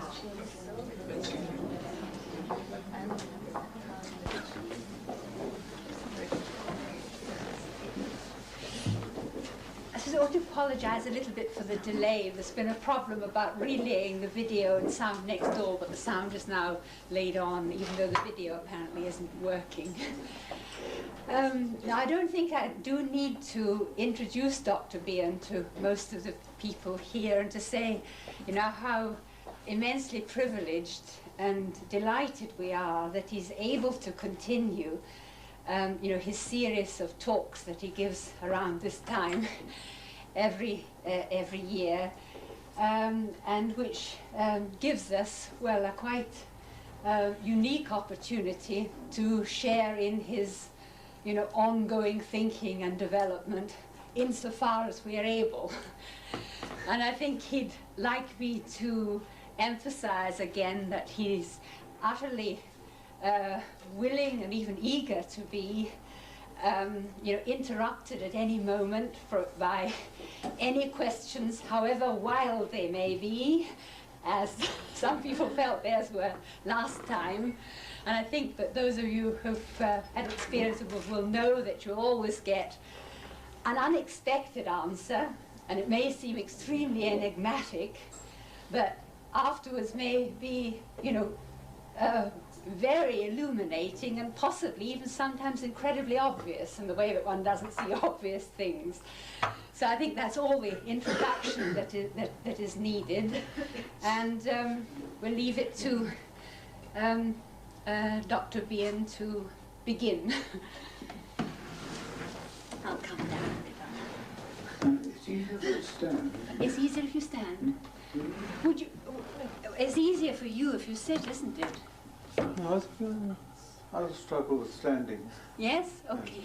I ought to apologise a little bit for the delay. There's been a problem about relaying the video and sound next door, but the sound is now laid on, even though the video apparently isn't working. Now, I don't think I do need to introduce Dr. Bion to most of the people here and to say, you know, how immensely privileged and delighted we are that he's able to continue you know, his series of talks that he gives around this time every year, and which gives us, well, a quite unique opportunity to share in his, you know, ongoing thinking and development insofar as we are able. And I think he'd like me to emphasize again that he's utterly willing and even eager to be you know, interrupted at any moment by any questions, however wild they may be, as some people felt theirs were last time. And I think that those of you who've had experience of it will know that you'll always get an unexpected answer, and it may seem extremely enigmatic, but afterwards may be, you know, very illuminating and possibly even sometimes incredibly obvious in the way that one doesn't see obvious things. So I think that's all the introduction that is needed, and we'll leave it to Dr. Bion to begin. I'll come down. It's easier to stand. It's easier if you stand. Would you? It's easier for you if you sit, isn't it? No, I'll struggle with standing. Yes? Okay.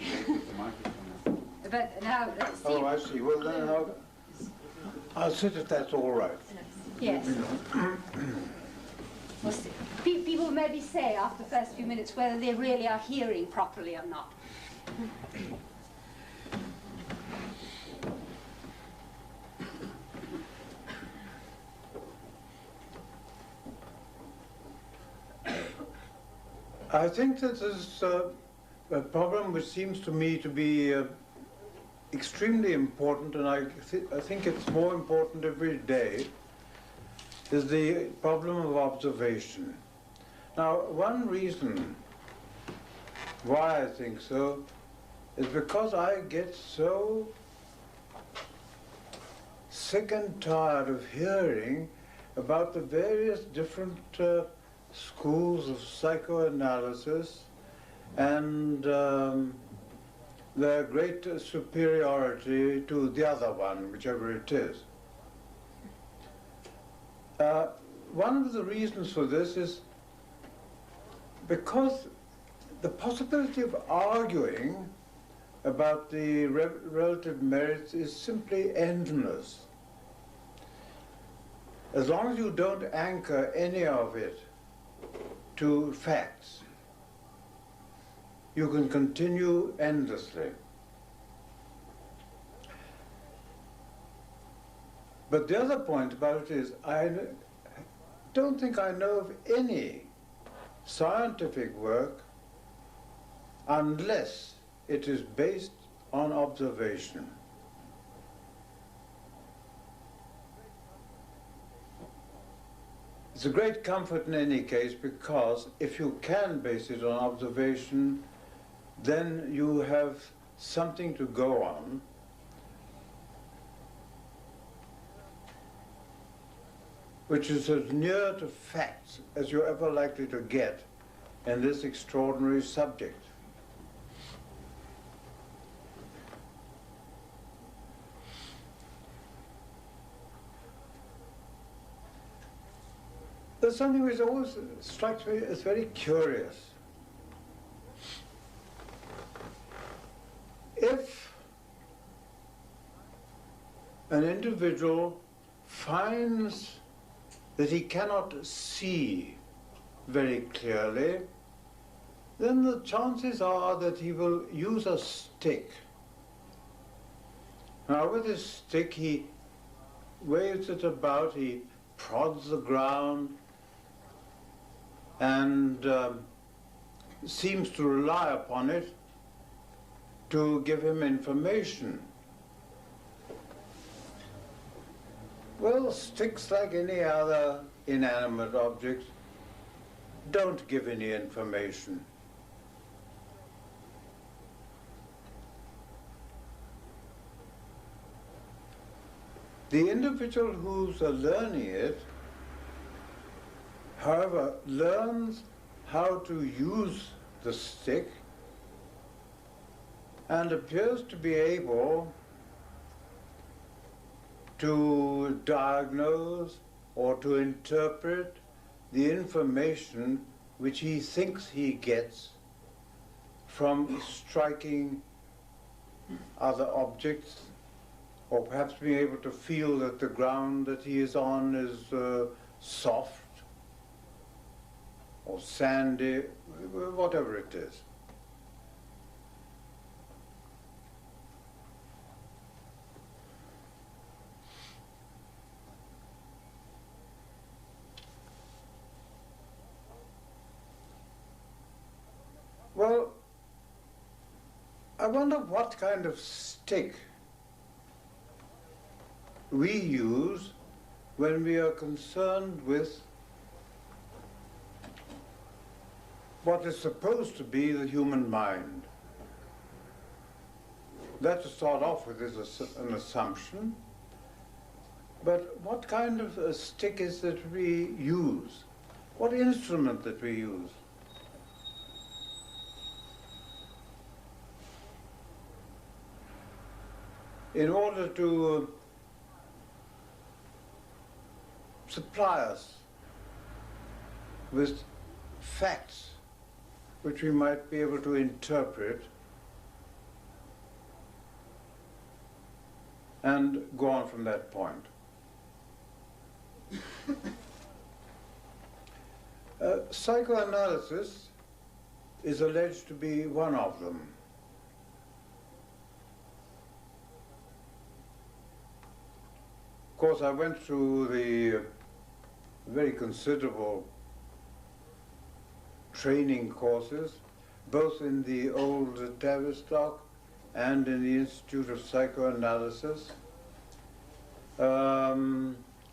But now, let's see. Oh, I see. Well, then I'll sit if that's all right. Yes. We'll see. People maybe say after the first few minutes whether they really are hearing properly or not. I think that there's a problem which seems to me to be extremely important, and I think it's more important every day, is the problem of observation. Now, one reason why I think so is because I get so sick and tired of hearing about the various different schools of psychoanalysis and their great superiority to the other one, whichever it is. One of the reasons for this is because the possibility of arguing about the relative merits is simply endless. As long as you don't anchor any of it to facts, you can continue endlessly. But the other point about it is, I don't think I know of any scientific work unless it is based on observation. It's a great comfort in any case, because if you can base it on observation, then you have something to go on. Which is as near to facts as you're ever likely to get in this extraordinary subject. There's something which always strikes me as very curious. If an individual finds that he cannot see very clearly, then the chances are that he will use a stick. Now with his stick he waves it about, he prods the ground, and seems to rely upon it to give him information. Well, sticks, like any other inanimate object, don't give any information. The individual who's learning it, however, learns how to use the stick and appears to be able to diagnose or to interpret the information which he thinks he gets from striking other objects, or perhaps being able to feel that the ground that he is on is soft or sandy, whatever it is. Well, I wonder what kind of stick we use when we are concerned with what is supposed to be the human mind. That, to start off with, is an assumption. But what kind of a stick is that we use? What instrument that we use? In order to supply us with facts which we might be able to interpret and go on from that point. Psychoanalysis is alleged to be one of them. Of course, I went through the very considerable training courses, both in the old Tavistock and in the Institute of Psychoanalysis,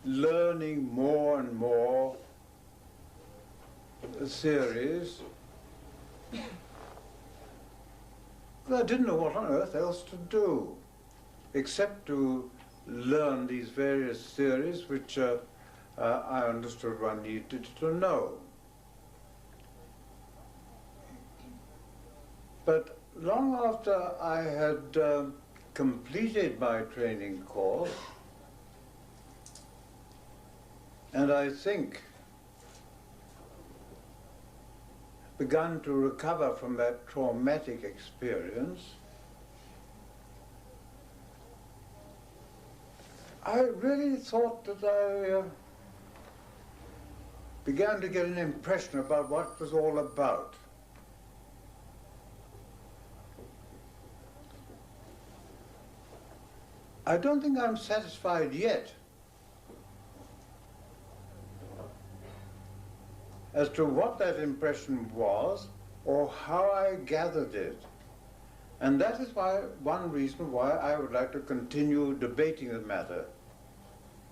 learning more and more theories. I didn't know what on earth else to do, except to learn these various theories which I understood one needed to know. But long after I had completed my training course, and I think begun to recover from that traumatic experience, I really thought that I began to get an impression about what it was all about. I don't think I'm satisfied yet as to what that impression was or how I gathered it. And that is one reason why I would like to continue debating the matter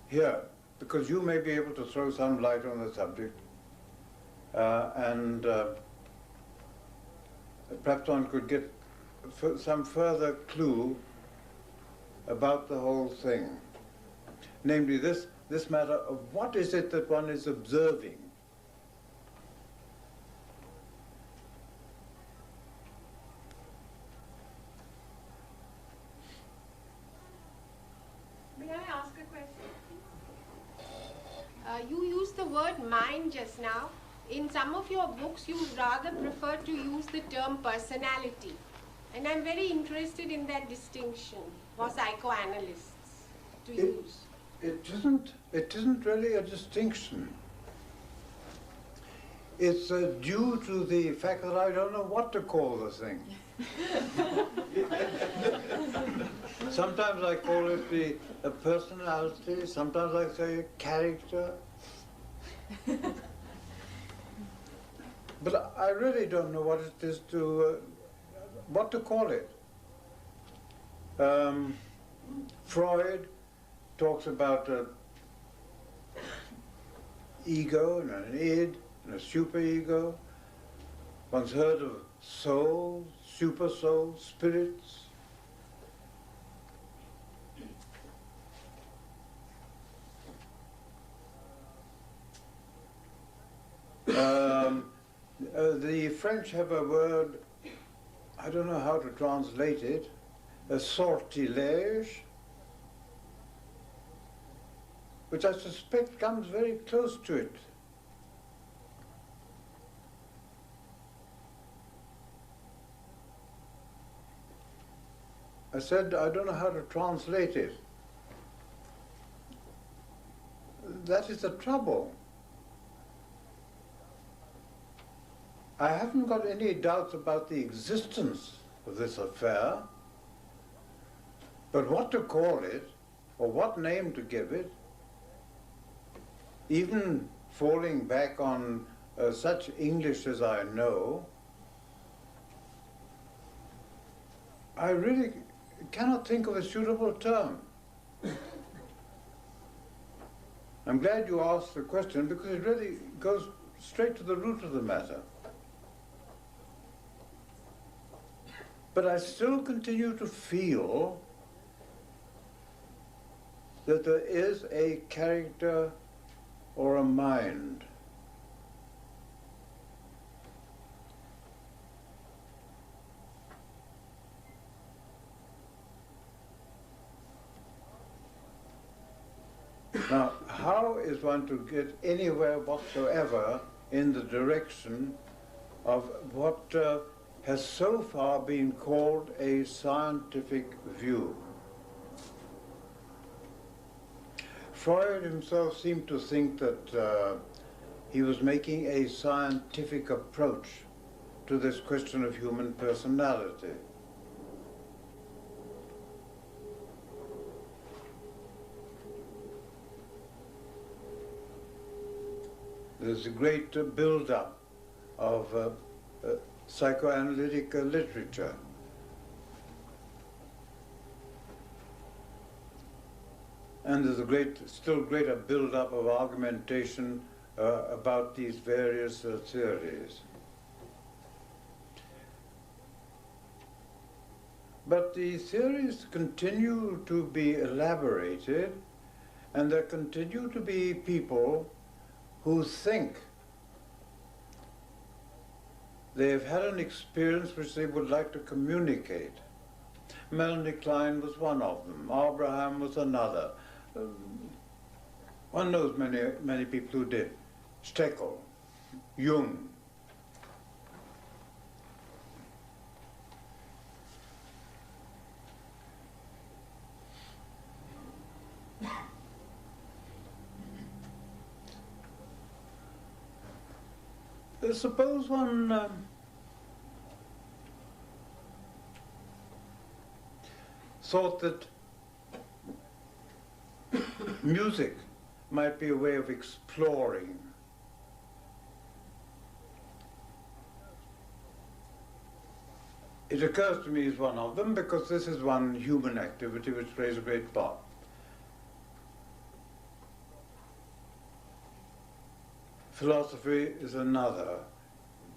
here, because you may be able to throw some light on the subject, and perhaps one could get some further clue about the whole thing. Namely this matter of what is it that one is observing. May I ask a question, please? You used the word mind just now. In some of your books, you rather prefer to use the term personality. And I'm very interested in that distinction for psychoanalysts to use. It isn't really a distinction. It's due to the fact that I don't know what to call the thing. Sometimes I call it a personality, sometimes I say character. But I really don't know what it is to, what to call it. Freud talks about an ego and an id and a superego. One's heard of soul, super soul, spirits. The French have a word, I don't know how to translate it, a sortilège, which I suspect comes very close to it. I said, I don't know how to translate it. That is the trouble. I haven't got any doubts about the existence of this affair, but what to call it, or what name to give it, even falling back on such English as I know, I really cannot think of a suitable term. I'm glad you asked the question because it really goes straight to the root of the matter. But I still continue to feel that there is a character or a mind. Now, how is one to get anywhere whatsoever in the direction of what has so far been called a scientific view? Freud himself seemed to think that he was making a scientific approach to this question of human personality. There's a great build-up of psychoanalytic literature. And there's a still greater build-up of argumentation about these various theories. But the theories continue to be elaborated, and there continue to be people who think they've had an experience which they would like to communicate. Melanie Klein was one of them. Abraham was another. One knows many people who did. Steckel, Jung. Suppose one thought that music might be a way of exploring. It occurs to me as one of them because this is one human activity which plays a great part. Philosophy is another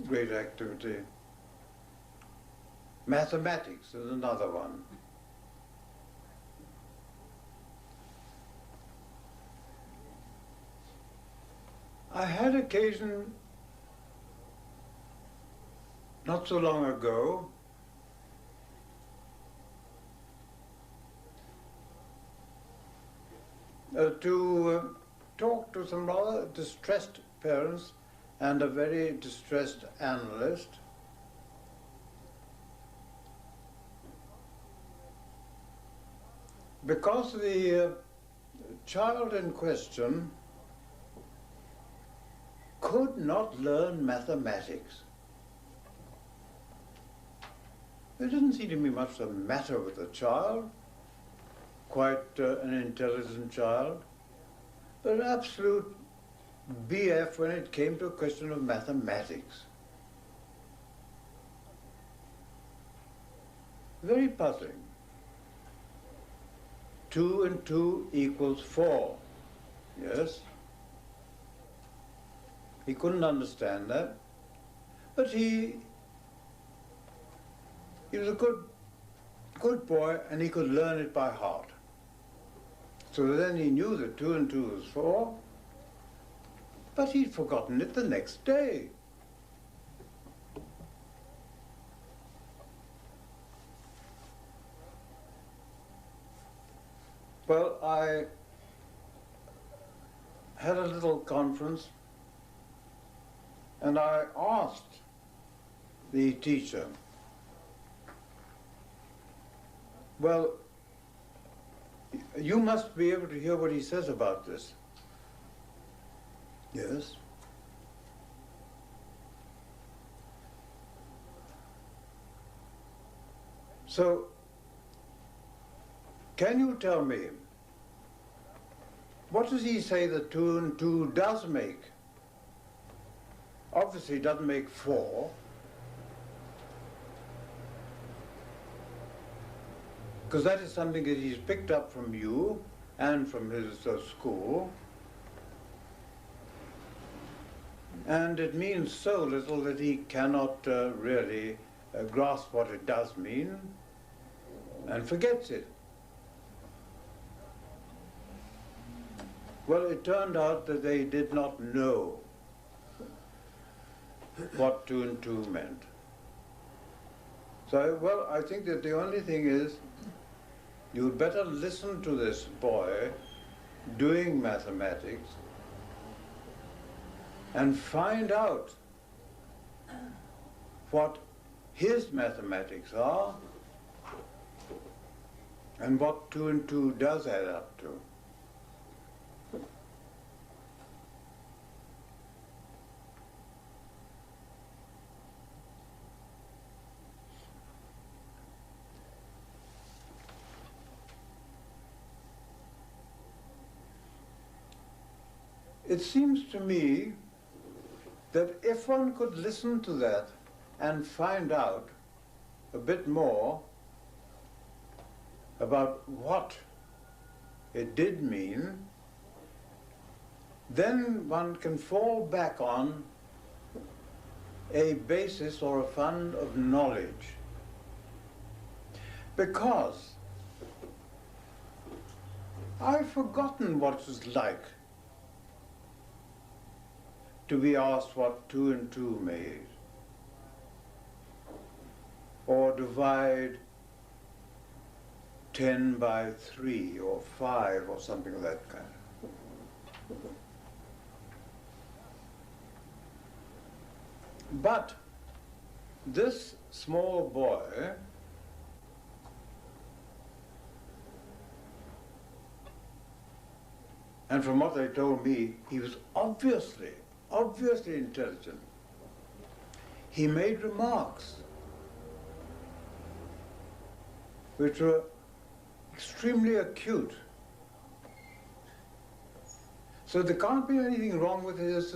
great activity. Mathematics is another one. I had occasion not so long ago to talk to some rather distressed parents and a very distressed analyst. Because the child in question could not learn mathematics. There didn't seem to be much the matter with the child, quite an intelligent child, but an absolute BF when it came to a question of mathematics. very puzzling. 2 and 2 equals 4. Yes? He couldn't understand that, but he was a good boy, and he could learn it by heart. So then he knew that 2 and 2 was 4, but he'd forgotten it the next day. Well, I had a little conference, and I asked the teacher, well, you must be able to hear what he says about this. Yes. So, can you tell me, what does he say that 2 and 2 does make? Obviously it doesn't make 4. Because that is something that he's picked up from you and from his school. And it means so little that he cannot really grasp what it does mean and forgets it. Well, it turned out that they did not know what 2 and 2 meant. So, well, I think that the only thing is, you'd better listen to this boy doing mathematics and find out what his mathematics are and what 2 and 2 does add up to. It seems to me that if one could listen to that and find out a bit more about what it did mean, then one can fall back on a basis or a fund of knowledge. Because I've forgotten what it's like to be asked what 2 and 2 made, or divide 10 by 3 or 5 or something of that kind. But this small boy and from what they told me, he was obviously intelligent. He made remarks which were extremely acute. So there can't be anything wrong with his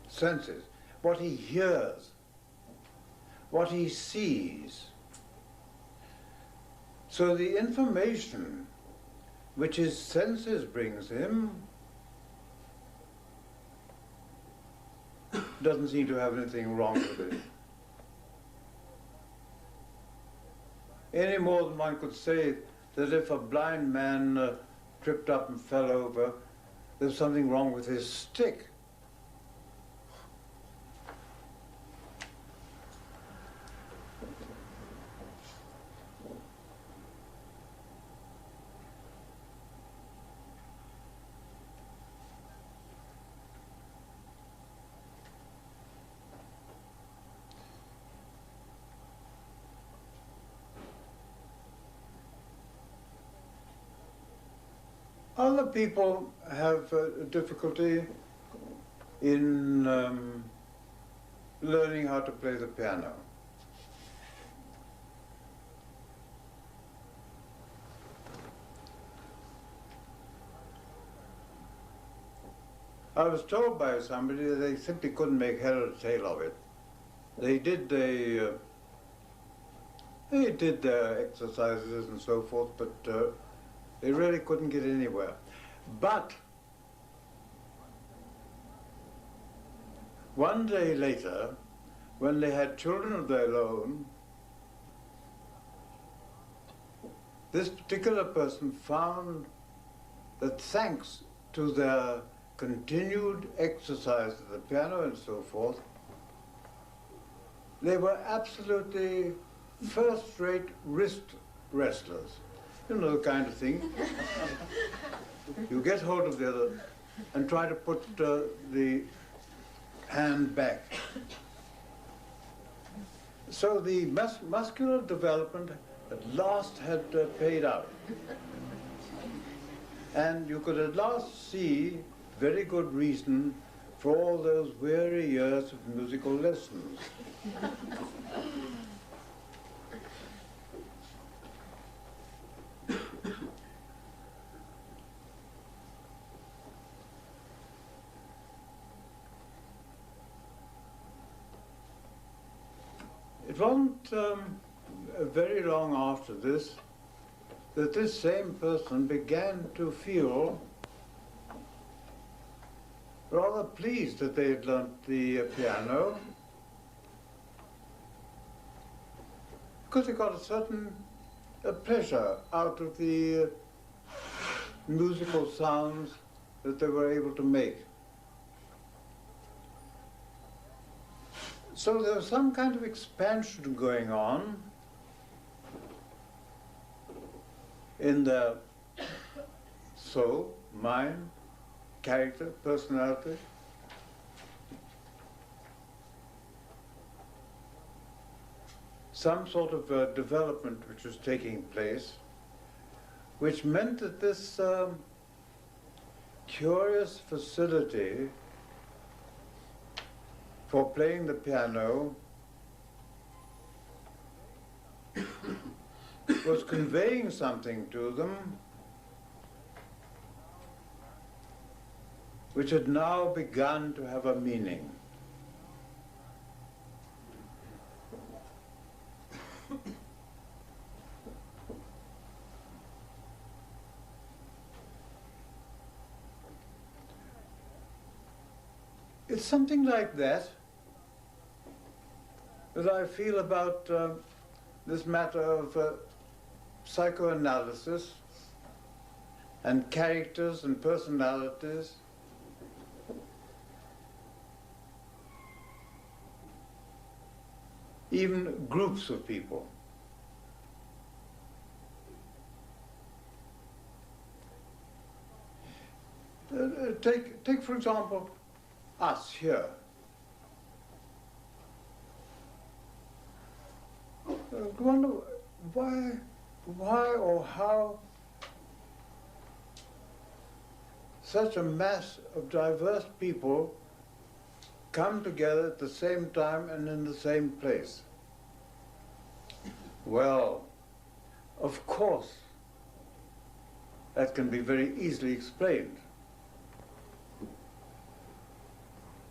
senses, what he hears, what he sees. So the information which his senses brings him doesn't seem to have anything wrong with it. Any more than one could say that if a blind man tripped up and fell over, there's something wrong with his stick. Other people have difficulty in learning how to play the piano. I was told by somebody that they simply couldn't make head or tail of it. they did their exercises and so forth, but they really couldn't get anywhere. But one day later, when they had children of their own, this particular person found that thanks to their continued exercise of the piano and so forth, they were absolutely first-rate wrist wrestlers. You know the kind of thing. You get hold of the other and try to put the hand back. So the muscular development at last had paid out. And you could at last see very good reason for all those weary years of musical lessons. It wasn't very long after this that this same person began to feel rather pleased that they had learnt the piano, because they got a certain pleasure out of the musical sounds that they were able to make. So there was some kind of expansion going on in their soul, mind, character, personality. Some sort of development which was taking place, which meant that this curious facility for playing the piano was conveying something to them which had now begun to have a meaning. It's something like that that I feel about this matter of psychoanalysis and characters and personalities. Even groups of people. Take for example, us here. I wonder why or how such a mass of diverse people come together at the same time and in the same place. Well, of course, that can be very easily explained.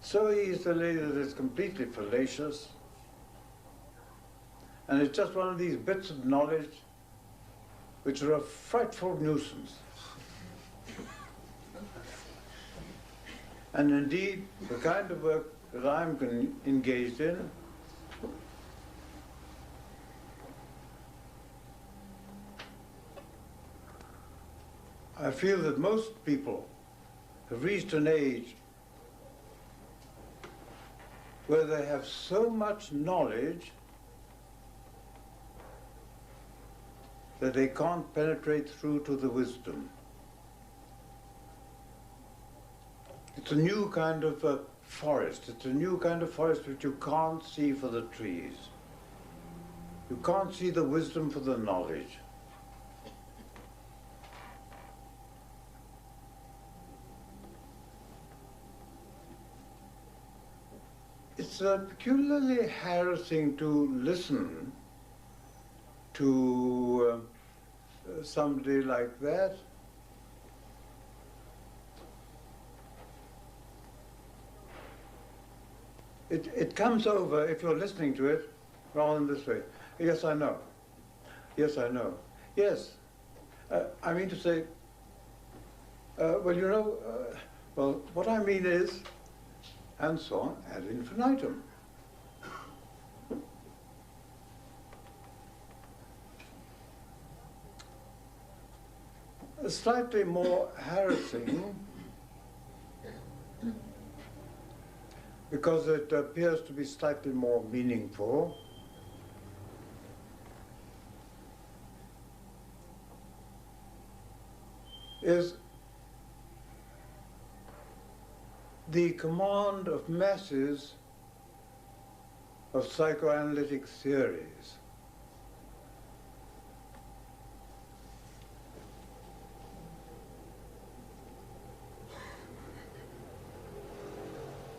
So easily that it's completely fallacious, and it's just one of these bits of knowledge which are a frightful nuisance. And indeed, the kind of work that I'm engaged in I feel that most people have reached an age where they have so much knowledge that they can't penetrate through to the wisdom. It's a new kind of forest. It's a new kind of forest which you can't see for the trees. You can't see the wisdom for the knowledge. It's peculiarly harassing to listen to somebody like that. it comes over, if you're listening to it, rather than this way. Yes, I know. Yes, I know. Yes. I mean to say, well, you know, well, what I mean is, and so on, ad infinitum. Slightly more harassing, because it appears to be slightly more meaningful, is the command of masses of psychoanalytic theories.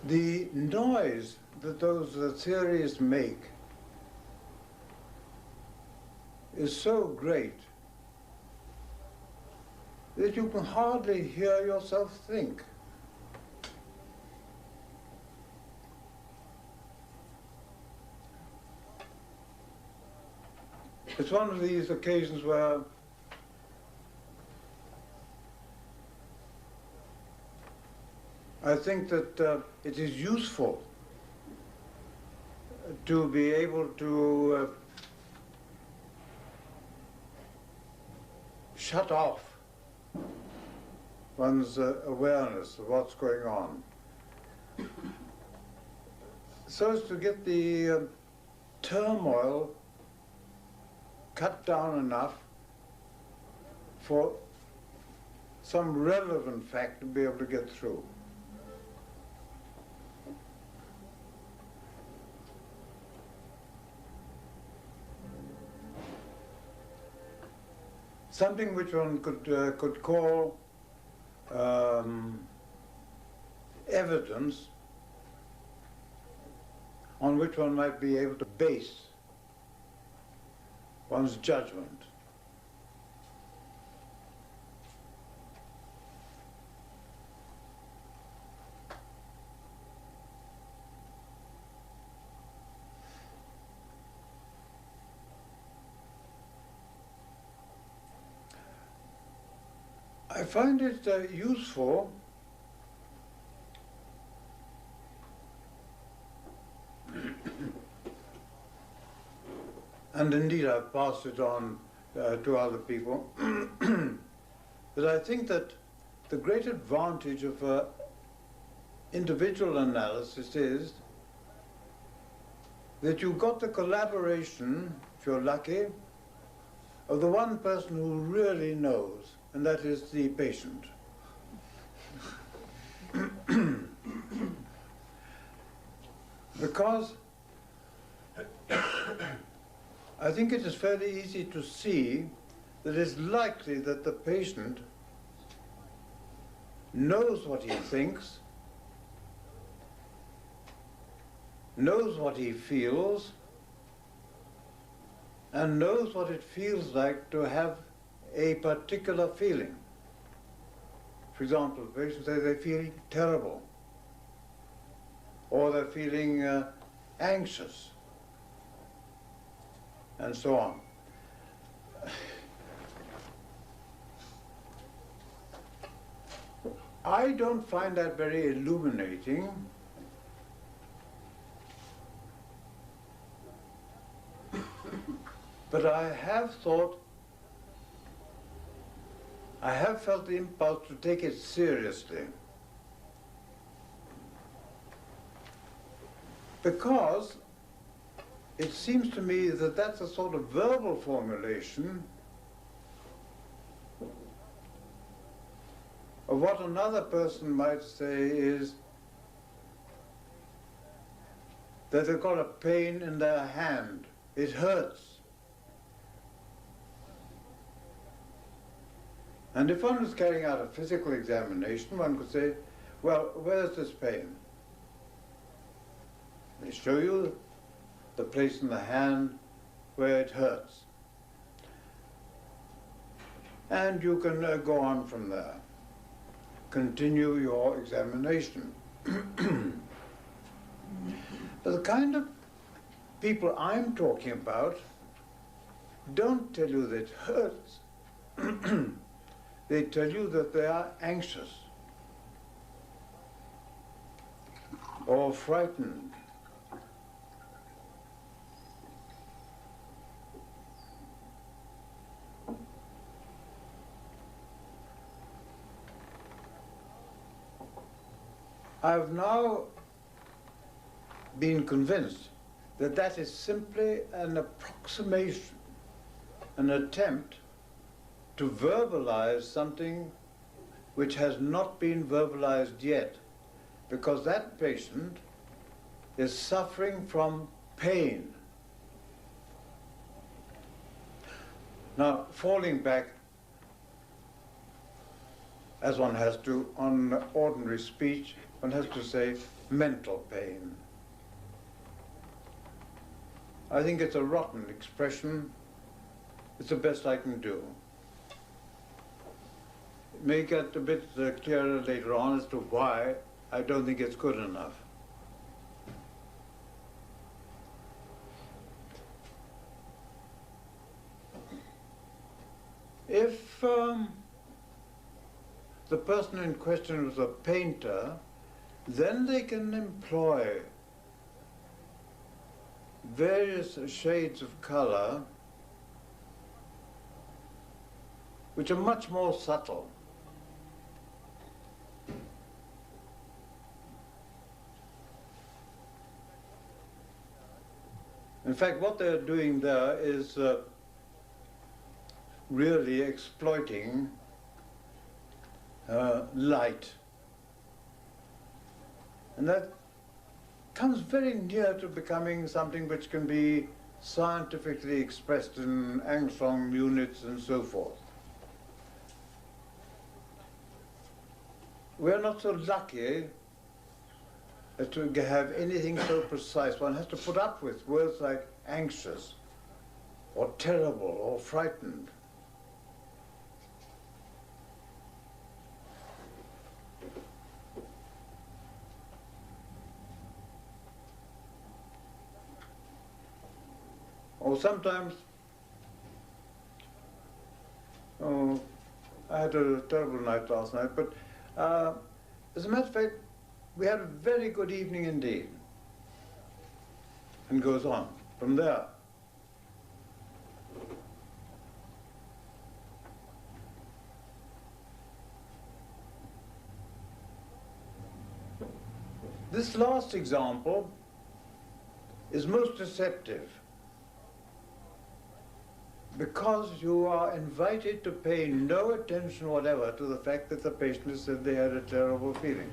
The noise that those theories make is so great that you can hardly hear yourself think. It's one of these occasions where I think that it is useful to be able to shut off one's awareness of what's going on, so as to get the turmoil cut down enough for some relevant fact to be able to get through. Something which one could call evidence on which one might be able to base one's judgment. I find it useful and indeed I've passed it on to other people, that I think that the great advantage of individual analysis is that you've got the collaboration, if you're lucky, of the one person who really knows, and that is the patient. Because I think it is fairly easy to see that it's likely that the patient knows what he thinks, knows what he feels, and knows what it feels like to have a particular feeling. For example, patients say they're feeling terrible, or they're feeling anxious, and so on. I don't find that very illuminating, but I have felt the impulse to take it seriously. Because it seems to me that that's a sort of verbal formulation of what another person might say is that they've got a pain in their hand. It hurts. And if one was carrying out a physical examination, one could say, well, where's this pain? They show you the place in the hand where it hurts. And you can go on from there. Continue your examination. kind of people I'm talking about don't tell you that it hurts. They tell you that they are anxious or frightened. I've now been convinced that that is simply an approximation, an attempt to verbalize something which has not been verbalized yet, because that patient is suffering from pain. Now, falling back, as one has to, on ordinary speech, one has to say mental pain. I think it's a rotten expression. It's the best I can do. It may get a bit clearer later on as to why I don't think it's good enough. If the person in question was a painter, then they can employ various shades of color which are much more subtle. In fact, what they're doing there is really exploiting light. And that comes very near to becoming something which can be scientifically expressed in angstrom units and so forth. We're not so lucky to have anything so precise. One has to put up with words like anxious, or terrible, or frightened. Or sometimes, oh, I had a terrible night last night, but as a matter of fact, we had a very good evening indeed. And goes on from there. This last example is most deceptive, because you are invited to pay no attention whatever to the fact that the patient has said they had a terrible feeling.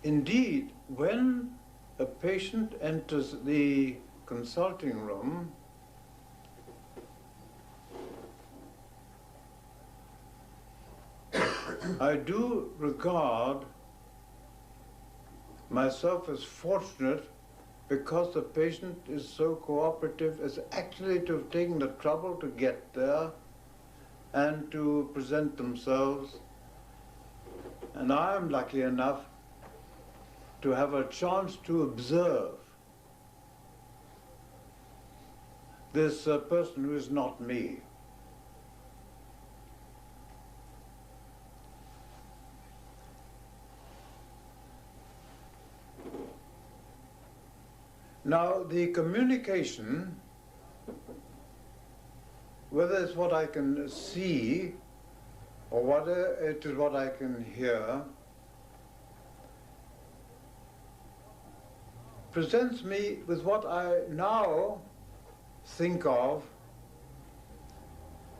Indeed, when a patient enters the consulting room, I do regard myself as fortunate because the patient is so cooperative as actually to have taken the trouble to get there and to present themselves. And I am lucky enough to have a chance to observe this person who is not me. Now, the communication, whether it's what I can see or whether it is what I can hear, presents me with what I now think of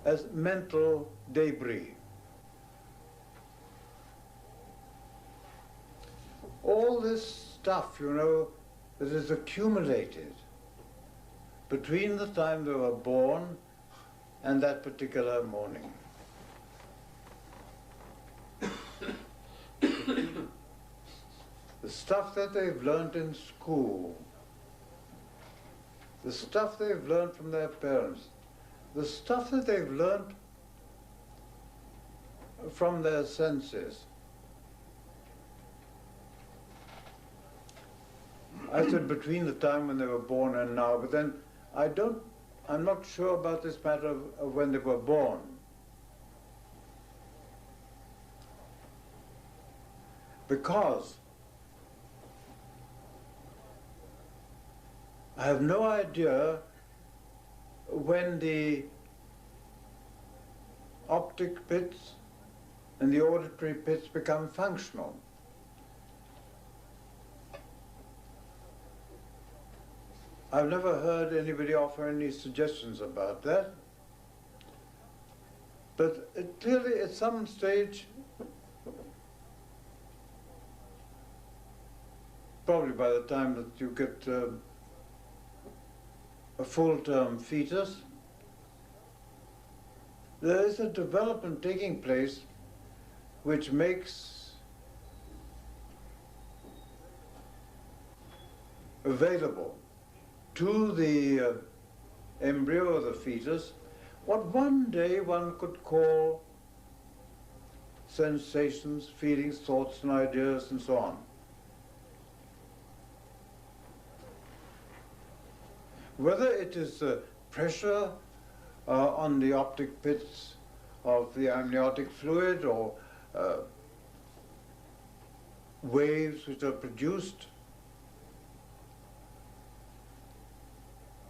as mental debris. All this stuff, you know, that is accumulated between the time they were born and that particular morning. The stuff that they've learned in school, the stuff they've learned from their parents, the stuff that they've learned from their senses. I said between the time when they were born and now, but then I'm not sure about this matter of when they were born. Because I have no idea when the optic pits and the auditory pits become functional. I've never heard anybody offer any suggestions about that. But clearly at some stage, probably by the time that you get a full-term fetus, there is a development taking place which makes available to the embryo or the fetus what one day one could call sensations, feelings, thoughts and ideas and so on. Whether it is pressure on the optic pits of the amniotic fluid or waves which are produced,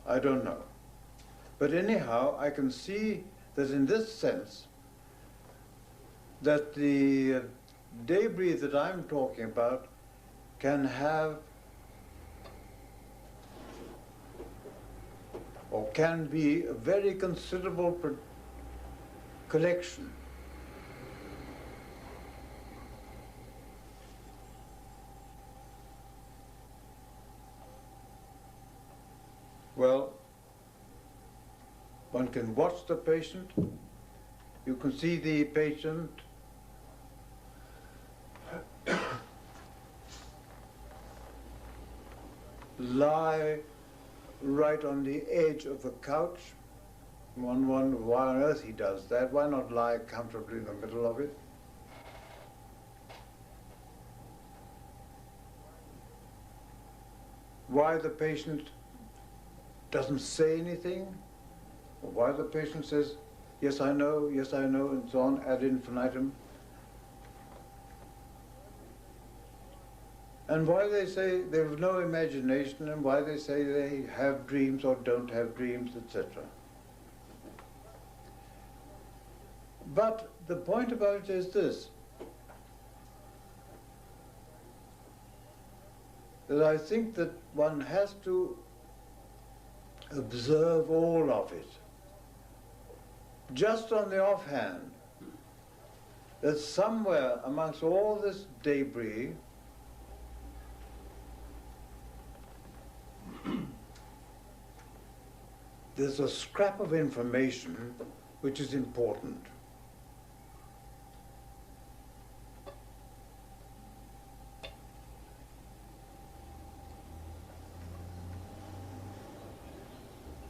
I don't know. But anyhow, I can see that in this sense, that the debris that I'm talking about can have or can be a very considerable collection. Well, one can watch the patient. You can see the patient lie right on the edge of the couch. One wonders why on earth he does that. Why not lie comfortably in the middle of it? Why the patient doesn't say anything, or why the patient says, yes I know, and so on, ad infinitum. And why they say they have no imagination, and why they say they have dreams or don't have dreams, etc. But the point about it is this, that I think that one has to observe all of it. Just on the offhand, that somewhere amongst all this debris, there's a scrap of information which is important.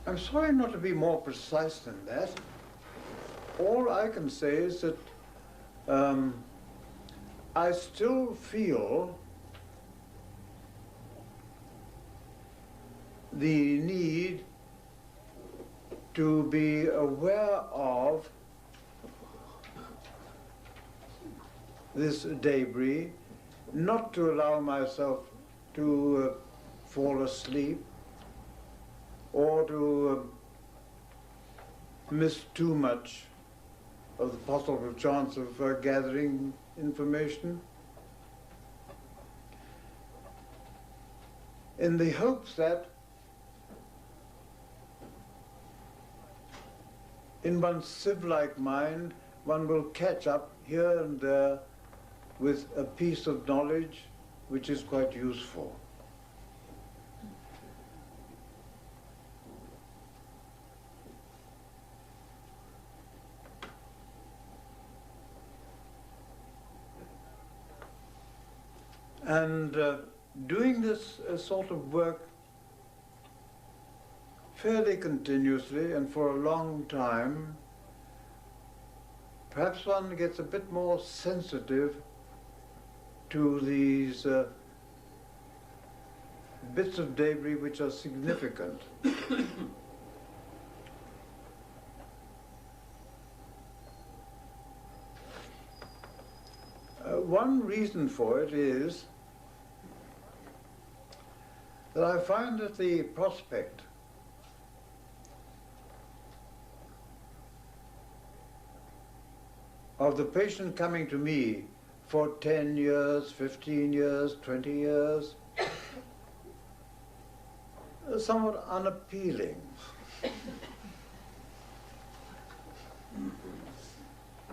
I'm sorry not to be more precise than that. All I can say is that I still feel the need to be aware of this debris, not to allow myself to fall asleep or to miss too much of the possible chance of gathering information, in the hopes that in one's sieve-like mind, one will catch up here and there with a piece of knowledge which is quite useful. And doing this sort of work fairly continuously and for a long time, perhaps one gets a bit more sensitive to these bits of debris which are significant. One reason for it is that I find that the prospect of the patient coming to me for 10 years, 15 years, 20 years is somewhat unappealing.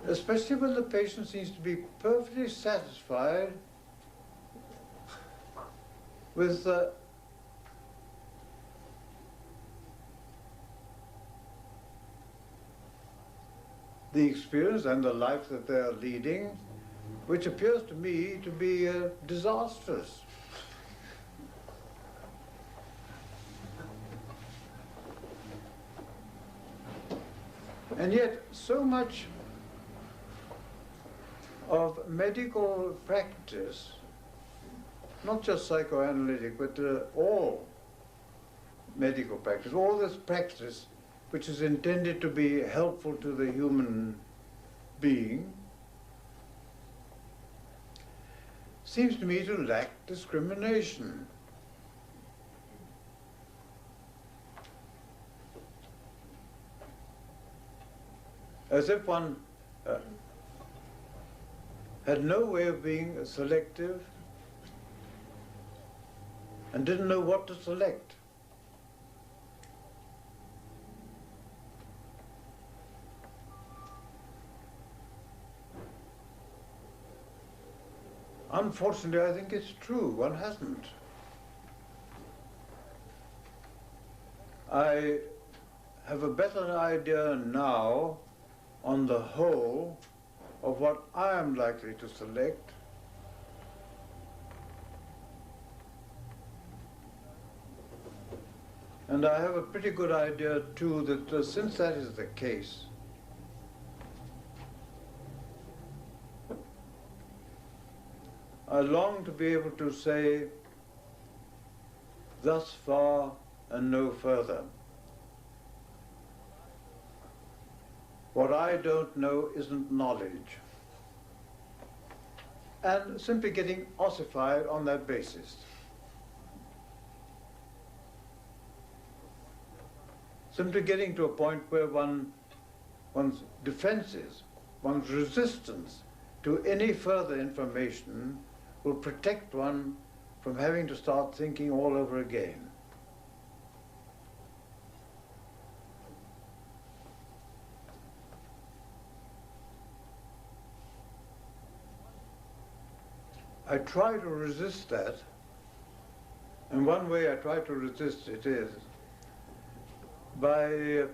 Especially when the patient seems to be perfectly satisfied with the experience and the life that they are leading, which appears to me to be disastrous. And yet, so much of medical practice, not just psychoanalytic, but all medical practice, all this practice which is intended to be helpful to the human being, seems to me to lack discrimination. As if one had no way of being selective and didn't know what to select. Unfortunately, I think it's true, one hasn't. I have a better idea now, on the whole, of what I am likely to select. And I have a pretty good idea, too, that since that is the case, I long to be able to say, thus far and no further. What I don't know isn't knowledge. And simply getting ossified on that basis. Simply getting to a point where one's defenses, one's resistance to any further information will protect one from having to start thinking all over again. I try to resist that, and one way I try to resist it is by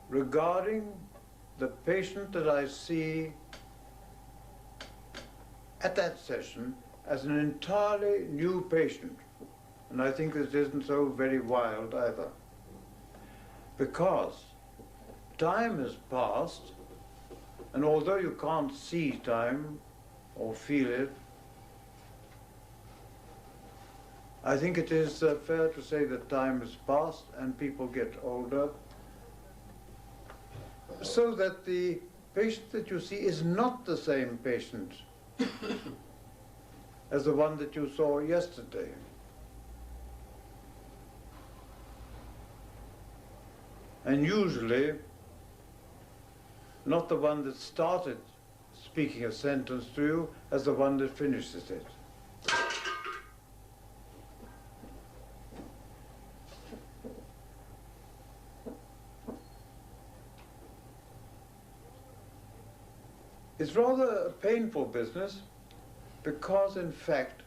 regarding the patient that I see at that session as an entirely new patient. And I think this isn't so very wild either. Because time has passed, and although you can't see time or feel it, I think it is fair to say that time has passed and people get older, so that the patient that you see is not the same patient as the one that you saw yesterday. And usually not the one that started speaking a sentence to you as the one that finishes it. It's rather a painful business because, in fact,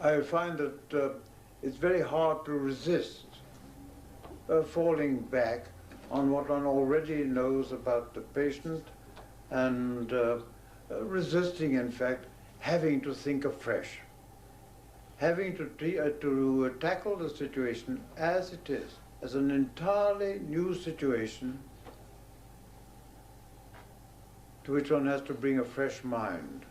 I find that it's very hard to resist falling back on what one already knows about the patient and resisting, in fact, having to think afresh, having to tackle the situation as it is, as an entirely new situation to which one has to bring a fresh mind.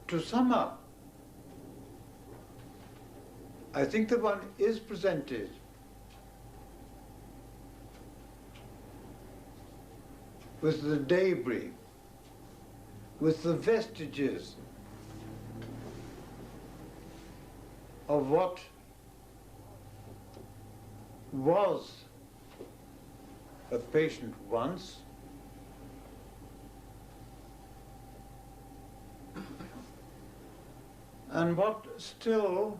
To sum up, I think that one is presented with the debris, with the vestiges of what was a patient once, and what still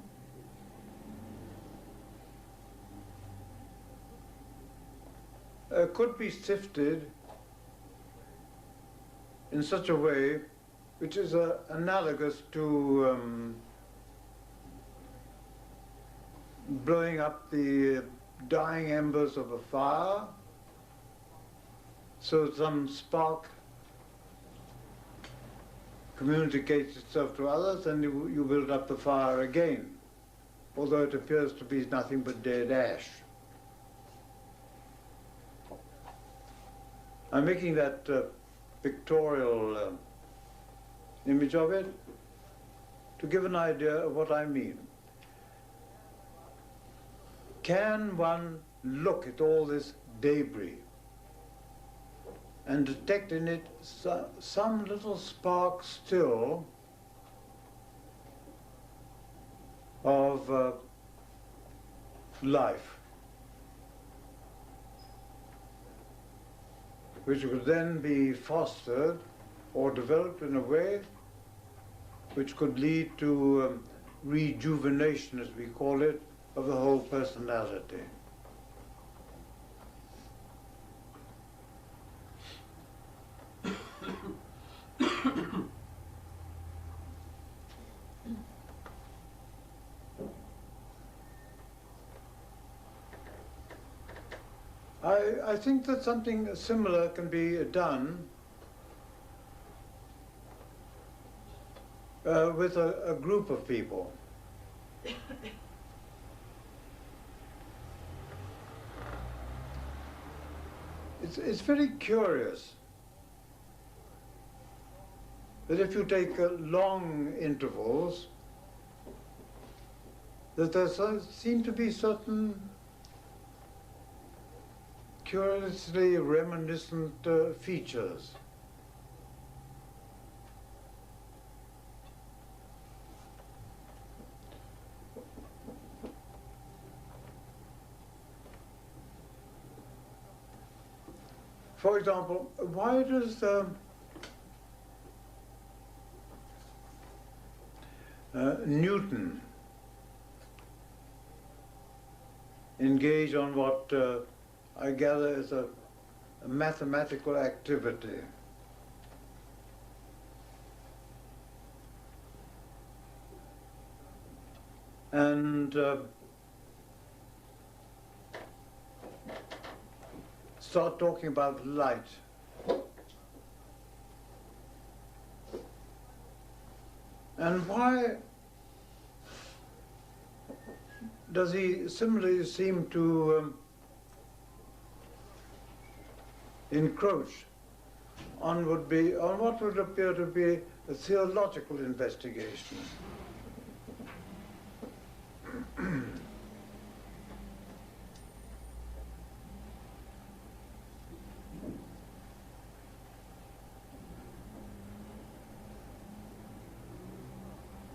could be sifted in such a way which is analogous to blowing up the dying embers of a fire, so some spark communicates itself to others, and you build up the fire again, although it appears to be nothing but dead ash. I'm making that pictorial image of it to give an idea of what I mean. Can one look at all this debris and detect in it some little spark still of life, which could then be fostered or developed in a way which could lead to rejuvenation, as we call it, of the whole personality. I think that something similar can be done with a group of people. It's very curious that if you take long intervals, that there seem to be certain curiously reminiscent features. For example, why does Newton engage on what I gather is a mathematical activity? And start talking about light. And why does he similarly seem to encroach on what would appear to be a theological investigation?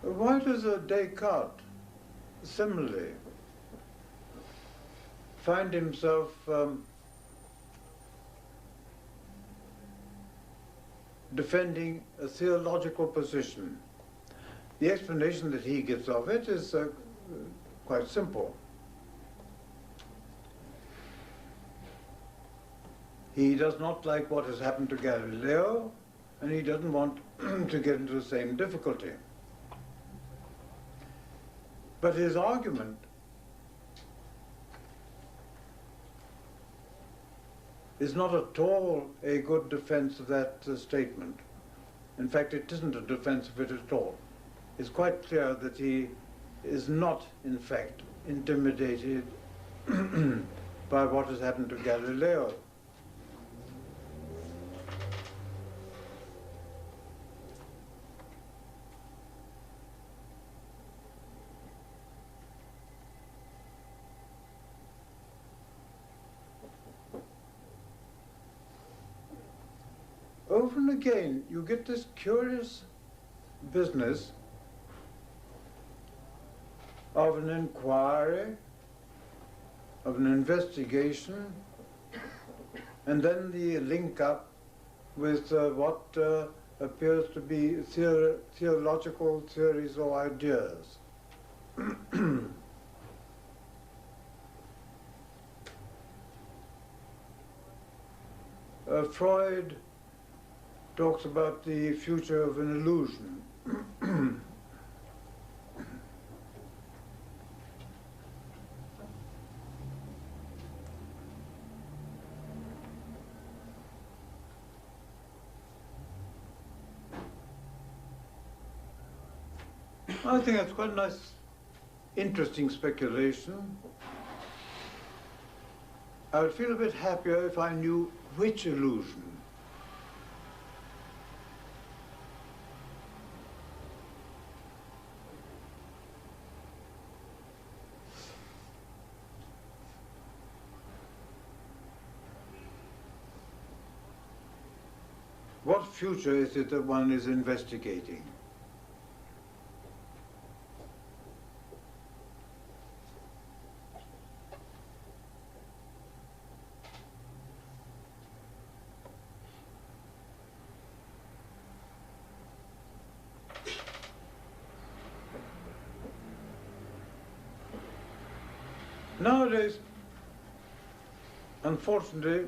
Why does Descartes similarly find himself defending a theological position? The explanation that he gives of it is quite simple. He does not like what has happened to Galileo, and he doesn't want to get into the same difficulty. But his argument is not at all a good defense of that statement. In fact, it isn't a defense of it at all. It's quite clear that he is not, in fact, intimidated by what has happened to Galileo. Over and again, you get this curious business of an inquiry, of an investigation, and then the link up with what appears to be theological theories or ideas. Freud talks about the future of an illusion. I think that's quite a nice, interesting speculation. I would feel a bit happier if I knew which illusion. What future is it that one is investigating? Nowadays, unfortunately,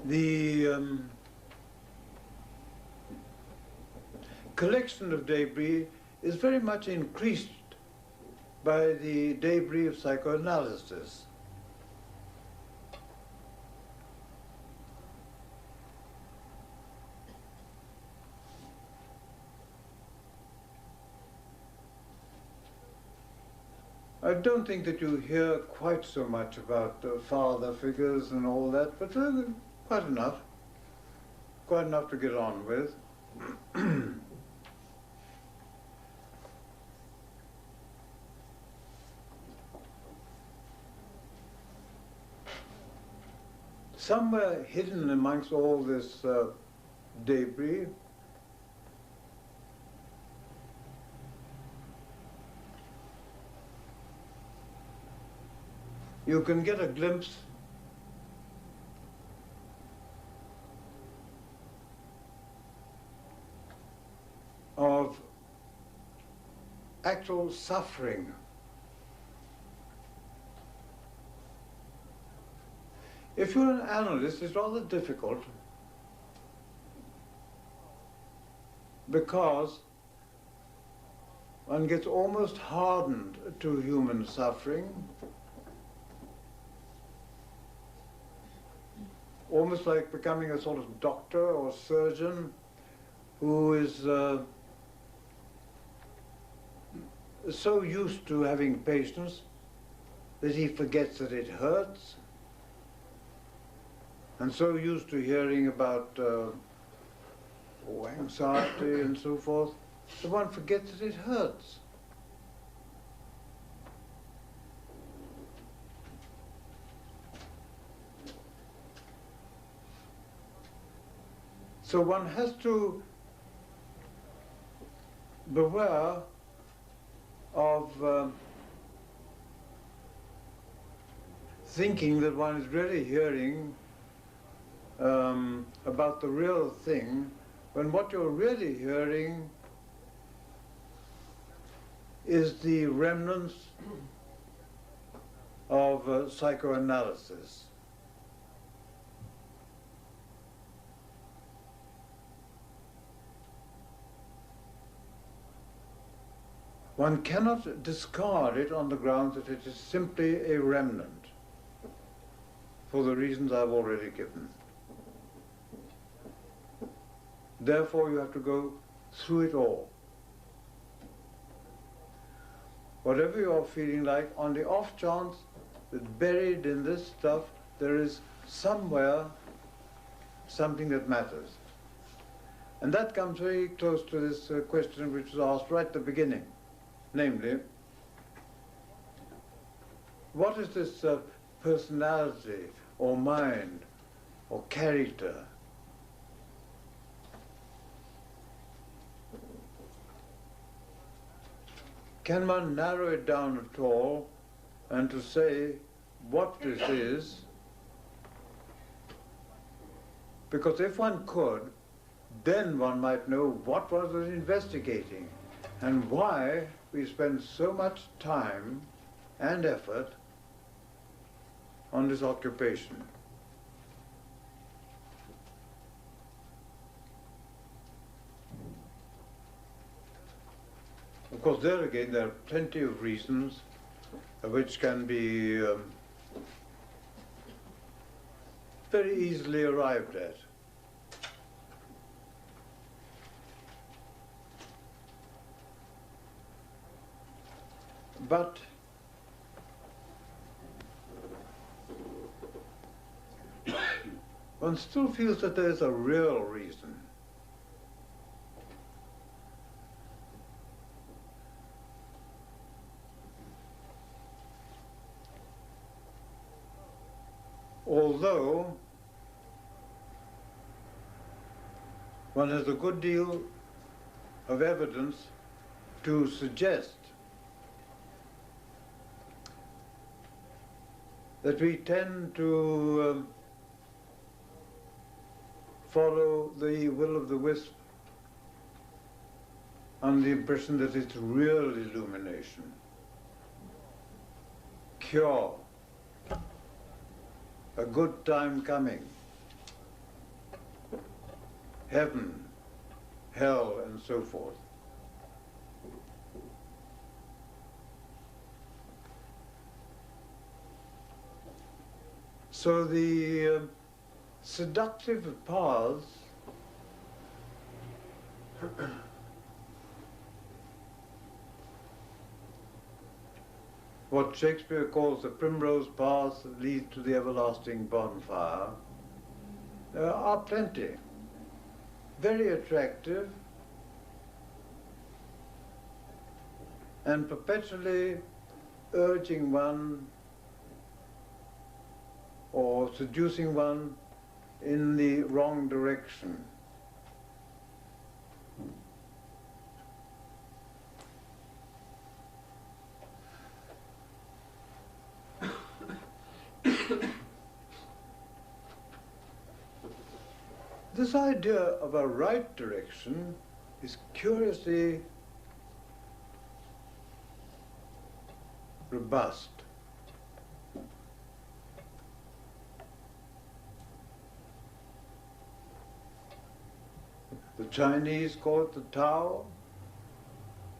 the collection of debris is very much increased by the debris of psychoanalysis. I don't think that you hear quite so much about father figures and all that, but quite enough to get on with. Somewhere hidden amongst all this debris you can get a glimpse of actual suffering. If you're an analyst, it's rather difficult because one gets almost hardened to human suffering, almost like becoming a sort of doctor or surgeon who is so used to having patients that he forgets that it hurts, and so used to hearing about anxiety and so forth, that one forgets that it hurts. So one has to beware of thinking that one is really hearing about the real thing, when what you're really hearing is the remnants of psychoanalysis. one cannot discard it on the grounds that it is simply a remnant, for the reasons I've already given. Therefore, you have to go through it all. Whatever you're feeling like, on the off chance that buried in this stuff there is somewhere something that matters. And that comes very close to this question which was asked right at the beginning. Namely, what is this personality or mind or character? Can one narrow it down at all and to say what this is? Because if one could, then one might know what one was investigating and why we spend so much time and effort on this occupation. Of course, there again, there are plenty of reasons which can be very easily arrived at. But one still feels that there is a real reason. Although one has a good deal of evidence to suggest that we tend to follow the will of the wisp on the impression that it's real illumination, cure, a good time coming, heaven, hell, and so forth. So the seductive paths what Shakespeare calls the primrose path that leads to the everlasting bonfire, are plenty. Very attractive and perpetually urging one or seducing one in the wrong direction. This idea of a right direction is curiously robust. The Chinese call it the Tao,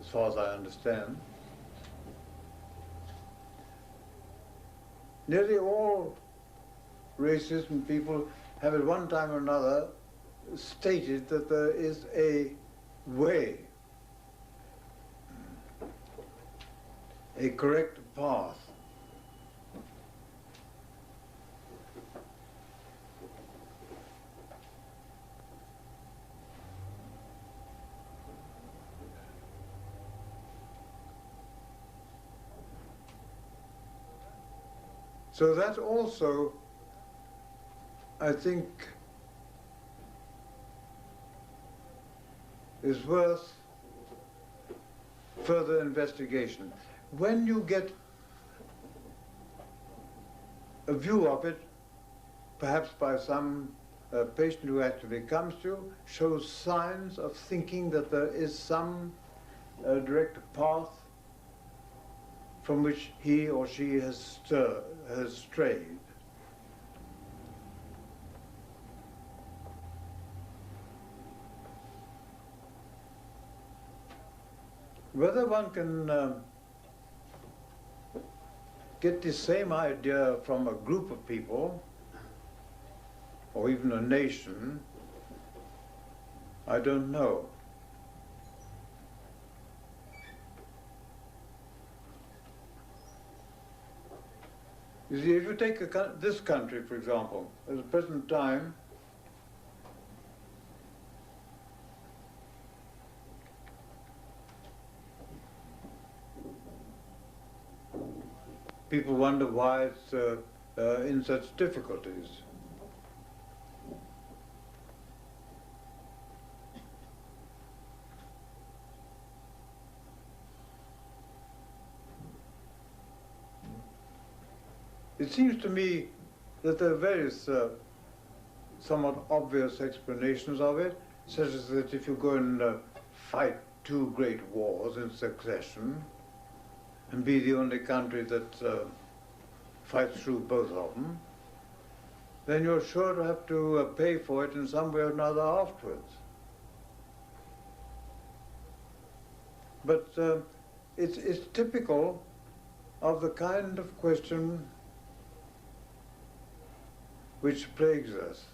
as far as I understand. Nearly all races and people have at one time or another stated that there is a way, a correct path. So that also, I think, is worth further investigation. When you get a view of it, perhaps by some patient who actually comes to you, shows signs of thinking that there is some direct path from which he or she has strayed. whether one can get the same idea from a group of people, or even a nation, I don't know. You see, if you take this country, for example, at the present time, people wonder why it's in such difficulties. It seems to me that there are various somewhat obvious explanations of it, such as that if you go and fight two great wars in succession, and be the only country that fights through both of them, then you're sure to have to pay for it in some way or another afterwards. But it's typical of the kind of question which plagues us.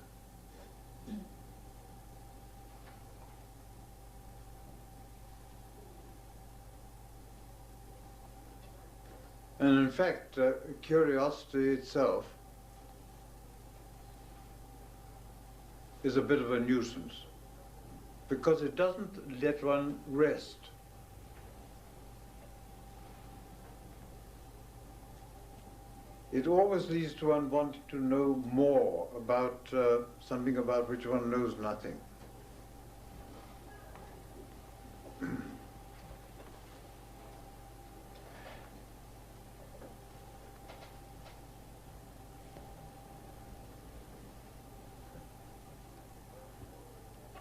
And in fact, curiosity itself is a bit of a nuisance, because it doesn't let one rest. It always leads to one wanting to know more about something about which one knows nothing.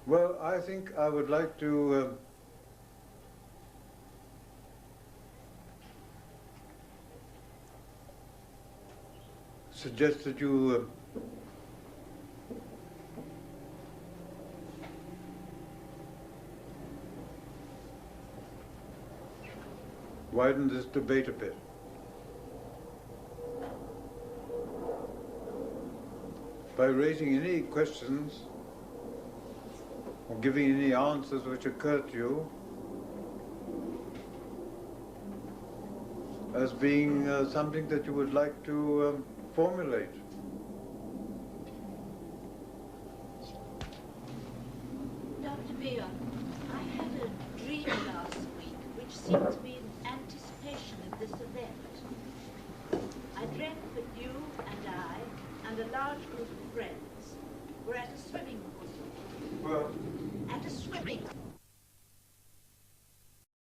Well, I think I would like to suggest that you widen this debate a bit. By raising any questions or giving any answers which occur to you as being something that you would like to formulate. Dr. Bion, I had a dream last week which seemed to be in anticipation of this event. I dreamt that you and I and a large group of friends were at a swimming